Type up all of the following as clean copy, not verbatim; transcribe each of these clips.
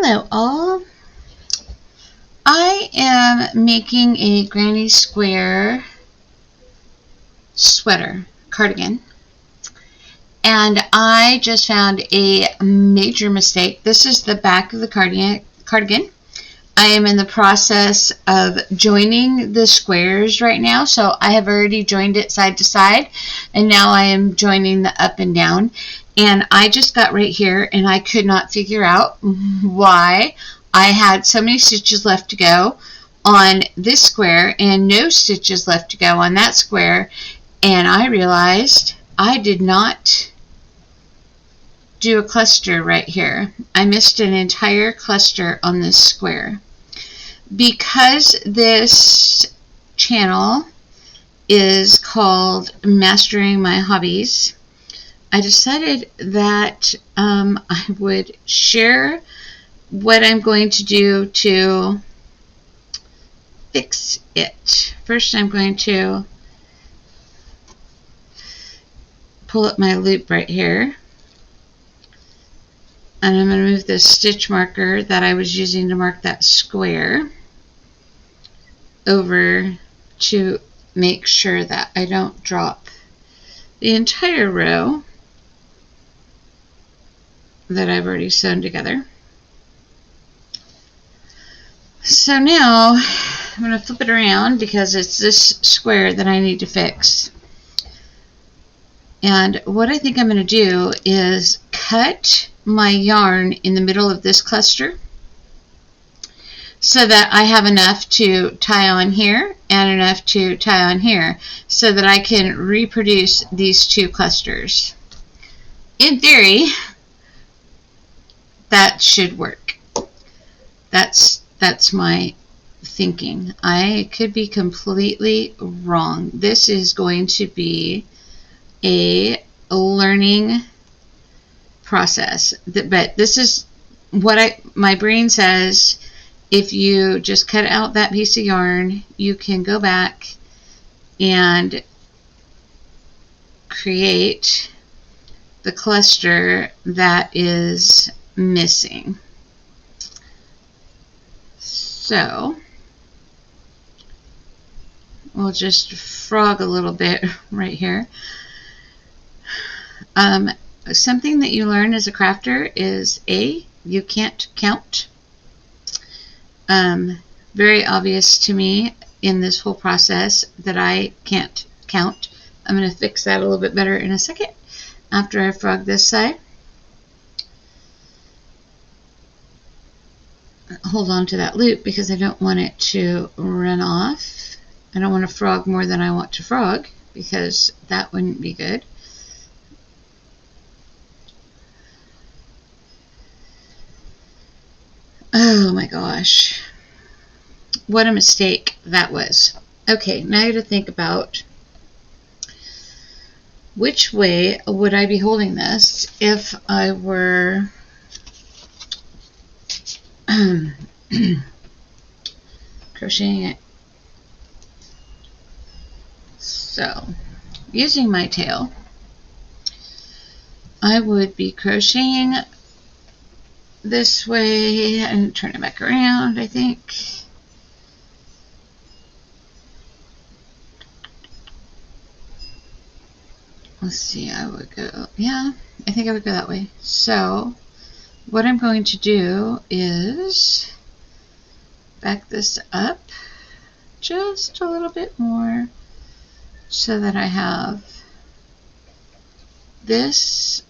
Hello all. I am making a granny square sweater cardigan, and I just found a major mistake. This is the back of the cardigan. I am in the process of joining the squares right now, so I have already joined it side to side, and now I am joining the up and down. And I just got right here and I could not figure out why I had so many stitches left to go on this square and no stitches left to go on that square, and I realized I did not do a cluster right here. I missed an entire cluster on this square. Because this channel is called Mastering My Hobbies, I decided that I would share what I'm going to do to fix it. First, I'm going to pull up my loop right here, and I'm going to move the stitch marker that I was using to mark that square over to make sure that I don't drop the entire row that I've already sewn together. So now I'm going to flip it around because it's this square that I need to fix. And what I think I'm going to do is cut my yarn in the middle of this cluster so that I have enough to tie on here and enough to tie on here so that I can reproduce these two clusters. In theory, that should work. That's my thinking. I could be completely wrong. This is going to be a learning process. But this is what my brain says. If you just cut out that piece of yarn, you can go back and create the cluster that is missing. So we'll just frog a little bit right here. Something that you learn as a crafter is you can't count. Very obvious to me in this whole process that I can't count. I'm going to fix that a little bit better in a second after I frog this side. Hold on to that loop because I don't want it to run off. I don't want to frog more than I want to frog because that wouldn't be good. Oh my gosh. What a mistake that was. Okay, now I got to think about which way would I be holding this if I were crocheting it. So, using my tail, I would be crocheting this way and turn it back around, I think. Let's see, I would go, yeah, I think I would go that way. So, what I'm going to do is back this up just a little bit more so that I have this.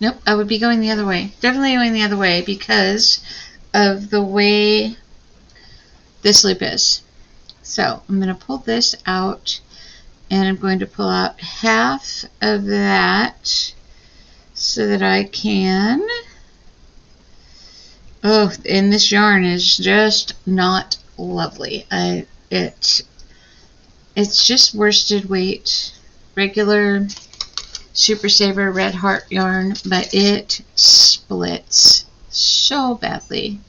Nope, I would be going the other way. Definitely going the other way because of the way this loop is. So I'm going to pull this out and I'm going to pull out half of that so that I can, oh, and this yarn is just not lovely. It's just worsted weight, regular Super Saver Red Heart yarn, but it splits so badly.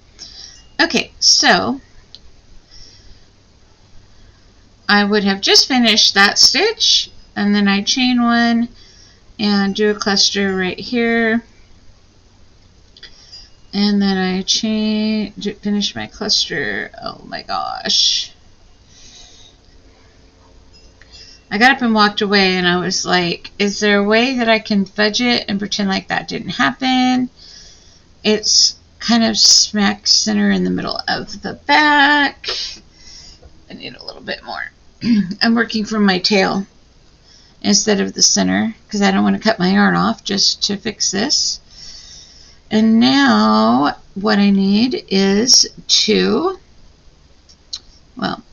Okay, so I would have just finished that stitch, and then I chain one and do a cluster right here, And then I finished my cluster. Oh my gosh. I got up and walked away, and I was like, is there a way that I can fudge it and pretend like that didn't happen? It's kind of smack center in the middle of the back. I need a little bit more. I'm working from my tail instead of the center because I don't want to cut my yarn off just to fix this. And now what I need is to, well,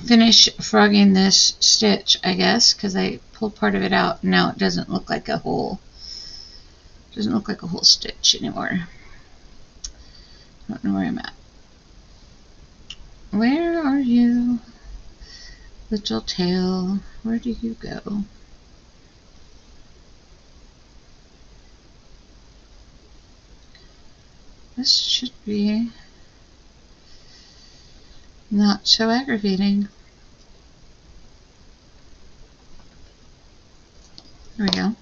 finish frogging this stitch, I guess, because I pulled part of it out. Now it doesn't look like a whole stitch anymore. I don't know where I'm at. Where are you, little tail? Where do you go? This should be not so aggravating. There we go.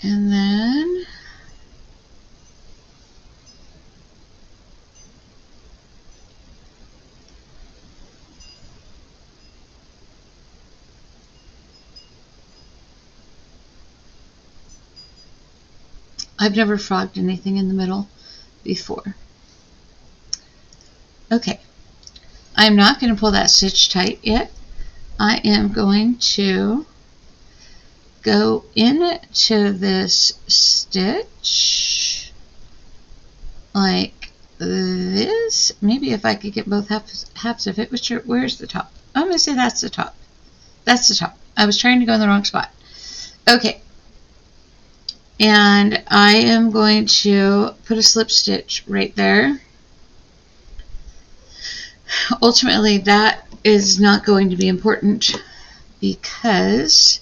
And then I've never frogged anything in the middle before. Okay, I'm not going to pull that stitch tight yet. I am going to go into this stitch like this. Maybe if I could get both halves of it. Where's the top? I'm going to say that's the top. That's the top. I was trying to go in the wrong spot. Okay. And I am going to put a slip stitch right there. Ultimately, that is not going to be important because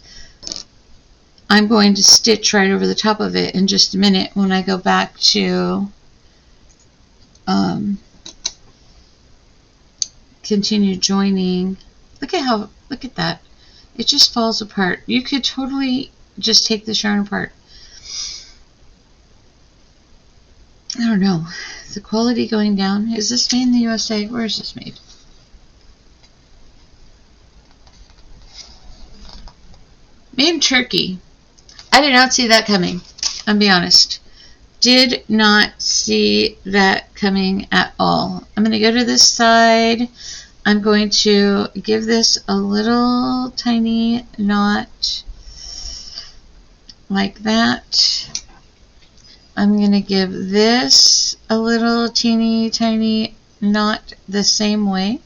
I'm going to stitch right over the top of it in just a minute when I go back to continue joining. Look at that. It just falls apart. You could totally just take this yarn apart. I don't know. Is the quality going down? Is this made in the USA? Where is this made? Made in Turkey. I did not see that coming. I'll be honest. Did not see that coming at all. I'm going to go to this side. I'm going to give this a little tiny knot like that. I'm going to give this a little teeny tiny knot the same way.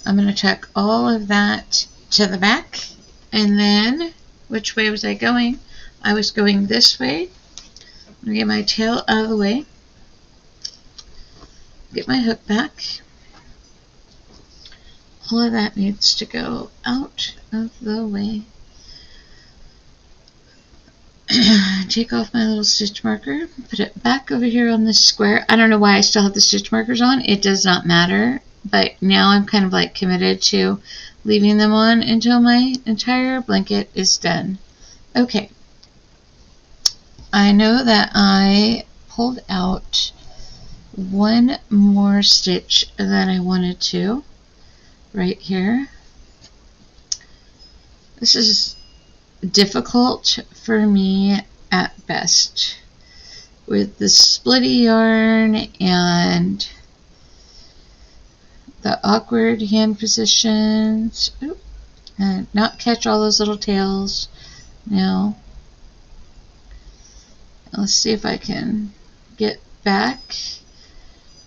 I'm going to tuck all of that to the back. And then, which way was I going? I was going this way. I'm going to get my tail out of the way. Get my hook back. All of that needs to go out of the way. Take off my little stitch marker, put it back over here on this square. I don't know why I still have the stitch markers on. It does not matter, but now I'm kind of like committed to leaving them on until my entire blanket is done. Okay. I know that I pulled out one more stitch that I wanted to. Right here. This is difficult for me at best with the splitty yarn and the awkward hand positions. Oop, and not catch all those little tails. Now, let's see if I can get back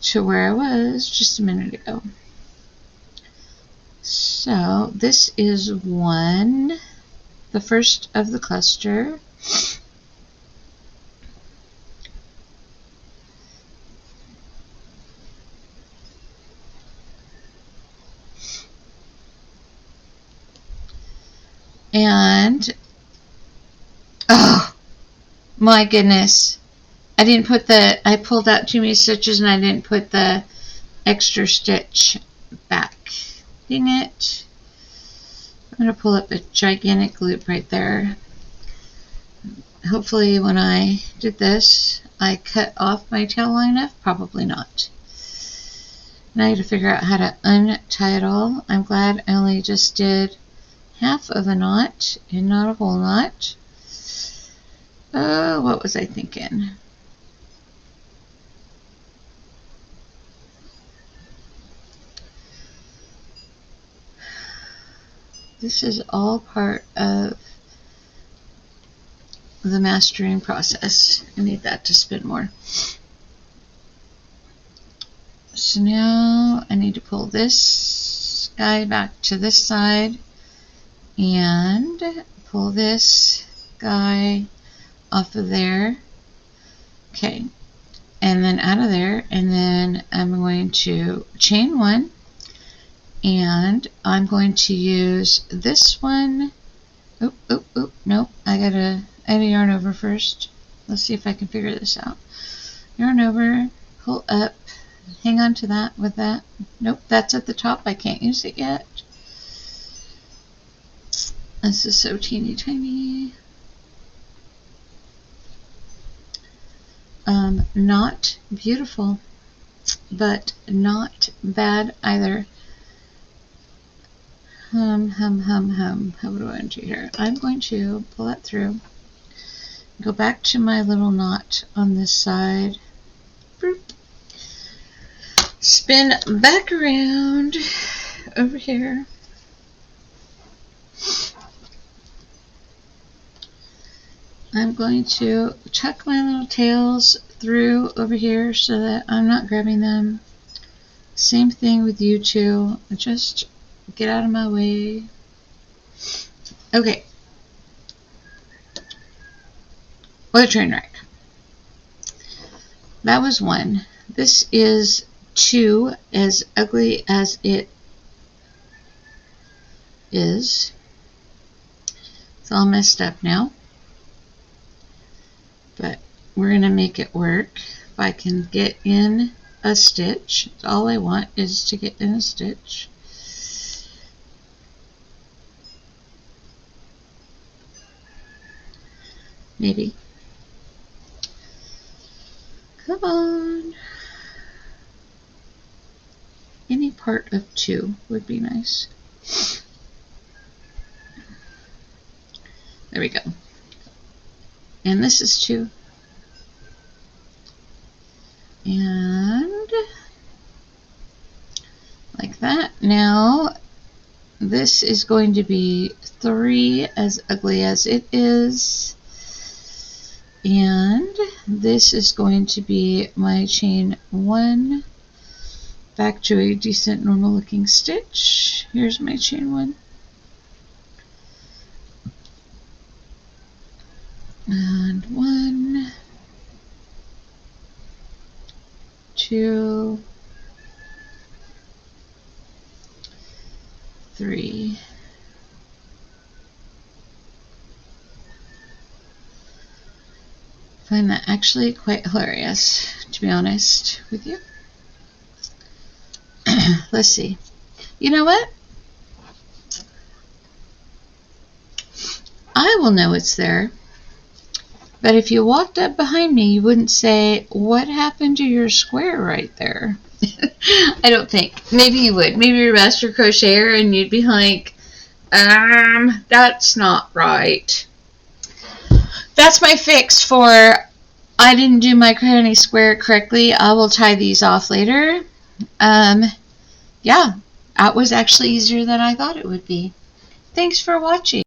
to where I was just a minute ago. So this is one, the first of the cluster. And, oh my goodness, I pulled out too many stitches and I didn't put the extra stitch back. Dang it. I'm going to pull up a gigantic loop right there. Hopefully when I did this, I cut off my tail long enough. Probably not. Now I got to figure out how to untie it all. I'm glad I only just did half of a knot and not a whole knot. Oh, what was I thinking? This is all part of the mastering process. I need that to spin more. So now I need to pull this guy back to this side and pull this guy off of there. Okay, and then out of there, and then I'm going to chain one, and I'm going to use this one. Oop, oop, oop, nope, I gotta yarn over first. Let's see if I can figure this out. Yarn over, pull up, hang on to that with that. Nope, that's at the top. I can't use it yet. This is so teeny tiny. Not beautiful, but not bad either. Hum. How do I do here? I'm going to pull that through. Go back to my little knot on this side. Boop. Spin back around over here. I'm going to tuck my little tails through over here so that I'm not grabbing them. Same thing with you two. Just get out of my way. Okay. What a train wreck. That was one. This is two, as ugly as it is. It's all messed up now. But we're going to make it work. If I can get in a stitch, all I want is to get in a stitch. Maybe. Come on. Any part of two would be nice. There we go. And this is two. And like that. Now this is going to be three, as ugly as it is. And this is going to be my chain one, back to a decent normal looking stitch. Here's my chain one. And 1, 2, 3. I find that actually quite hilarious, to be honest with you. Let's see. You know what? I will know it's there. But if you walked up behind me, you wouldn't say, what happened to your square right there? I don't think. Maybe you would. Maybe you're a master crocheter and you'd be like, that's not right. That's my fix for I didn't do my cranny square correctly. I will tie these off later. Yeah, that was actually easier than I thought it would be. Thanks for watching.